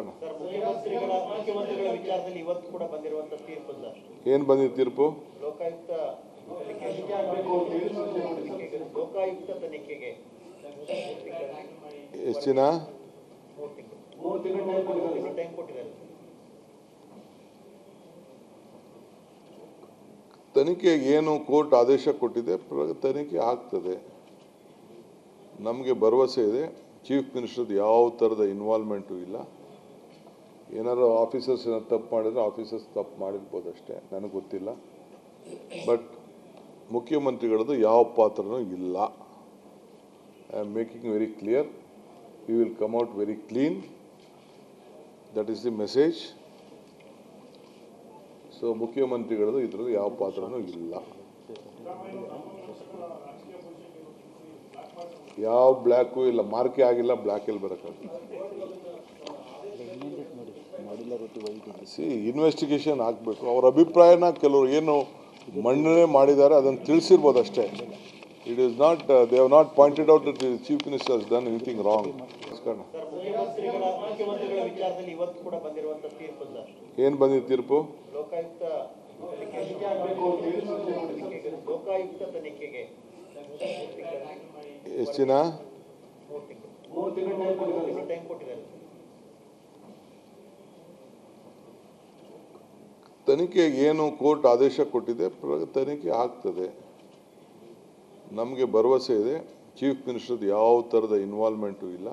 ನಮಸ್ಕಾರ. ಸರ್, ಮುಖ್ಯಮಂತ್ರಿಗಳ ವಿಚಾರದಲ್ಲಿ ಇವತ್ತು ಕೂಡ ಬಂದಿರುವಂತ ತೀರ್ಪು ಸರ್, ಏನು ಬಂದಿದೆ ತೀರ್ಪು? ಲೋಕಾಯುಕ್ತ ತನಿಖೆಗೆ ಎಷ್ಟು ದಿನ? 3 ತಿಂಗಳು ಟೈಮ್ ಕೊಟ್ಟಿದ್ದಾರೆ. ತನಿಖೆಗೆ ಏನು ಕೋರ್ಟ್ ಆದೇಶ ಕೊಟ್ಟಿದೆ, ತನಿಖೆ ಆಗ್ತದೆ. ನಮಗೆ ಭರವಸೆ ಇದೆ. ಚೀಫ್ ಮಿನಿಸ್ಟರ್ದು ಯಾವ ಥರದ ಇನ್ವಾಲ್ವ್ಮೆಂಟು ಇಲ್ಲ. ಏನಾದ್ರು ಆಫೀಸರ್ಸ್ ತಪ್ಪು ಮಾಡಿದ್ರೆ ಆಫೀಸರ್ಸ್ ತಪ್ಪು ಮಾಡಿರ್ಬೋದು ಅಷ್ಟೇ, ನನಗೆ ಗೊತ್ತಿಲ್ಲ. ಬಟ್ ಮುಖ್ಯಮಂತ್ರಿಗಳದ್ದು ಯಾವ ಪಾತ್ರನೂ ಇಲ್ಲ. I am making very clear. You will come out very clean. That is the message. So ಮುಖ್ಯಮಂತ್ರಿಗಳದ್ದು ಇದರಲ್ಲಿ ಯಾವ ಪಾತ್ರನೂ ಇಲ್ಲ. ಯಾವ ಬ್ಲ್ಯಾಕು ಇಲ್ಲ, ಮಾರ್ಕೆ ಆಗಿಲ್ಲ, ಬ್ಲ್ಯಾಕ್ ಎಲ್ಲಿ ಬರೋಕ್ಕಾಗುತ್ತೆ? ಇನ್ವೆಸ್ಟಿಗೇಷನ್ ಆಗಬೇಕು. ಅವ್ರ ಅಭಿಪ್ರಾಯನ ಕೆಲವರು ಏನು ಮನ್ನಣೆ ಮಾಡಿದ್ದಾರೆ ಅದನ್ನು ತಿಳಿಸಿರ್ಬೋದು ಅಷ್ಟೇ. It is not, they have not pointed out that the chief minister has done anything wrong. ಮುಖ್ಯಮಂತ್ರಿಗಳ ವಿಚಾರದಲ್ಲಿ ಇವತ್ತು ಕೂಡ ಬಂದಿರುವಂತ ತೀರ್ಪು ಸರ್, ಏನು ಬಂದಿದೆ ತೀರ್ಪು? ಲೋಕಾಯುಕ್ತ ತನಿಖೆಗೆ ಎಷ್ಟು ದಿನ? 3 ತಿಂಗಳು ಟೈಮ್ ಕೊಟ್ಟಿದ್ದಾರೆ. ತನಿಖೆಗೆ ಏನು ಕೋರ್ಟ್ ಆದೇಶ ಕೊಟ್ಟಿದೆ, ತನಿಖೆ ಆಗ್ತದೆ. ನಮಗೆ ಭರವಸೆ ಇದೆ. ಚೀಫ್ ಮಿನಿಸ್ಟರ್ದು ಯಾವ ಥರದ ಇನ್ವಾಲ್ವ್ಮೆಂಟು ಇಲ್ಲ.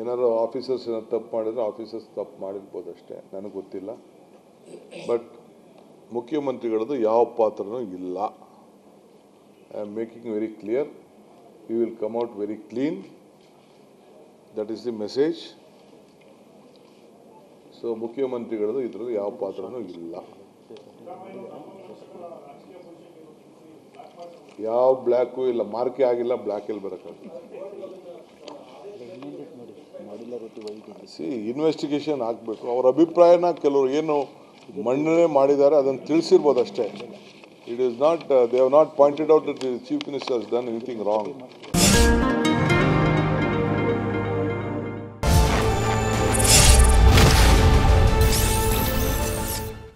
ಏನಾದ್ರು ಆಫೀಸರ್ಸ್ ತಪ್ಪು ಮಾಡಿದ್ರೆ ಆಫೀಸರ್ಸ್ ತಪ್ಪು ಮಾಡಿರ್ಬೋದು ಅಷ್ಟೇ, ನನಗೆ ಗೊತ್ತಿಲ್ಲ. ಬಟ್ ಮುಖ್ಯಮಂತ್ರಿಗಳದ್ದು ಯಾವ ಪಾತ್ರನೂ ಇಲ್ಲ. I am making very clear. You will come out very clean. That is the message. So ಮುಖ್ಯಮಂತ್ರಿಗಳದ್ದು ಇದರಲ್ಲಿ ಯಾವ ಪಾತ್ರನೂ ಇಲ್ಲ. ಯಾವ ಬ್ಲ್ಯಾಕು ಇಲ್ಲ, ಮಾರ್ಕೆ ಆಗಿಲ್ಲ, ಬ್ಲ್ಯಾಕ್ ಎಲ್ಲಿ ಬರೋಕ್ಕಾಗುತ್ತೆ? ಇನ್ವೆಸ್ಟಿಗೇಷನ್ ಆಗಬೇಕು. ಅವ್ರ ಅಭಿಪ್ರಾಯನ ಕೆಲವರು ಏನು ಮನ್ನಣೆ ಮಾಡಿದ್ದಾರೆ ಅದನ್ನು ತಿಳಿಸಿರ್ಬೋದು ಅಷ್ಟೇ. It is not, they have not pointed out that the chief minister has done anything wrong.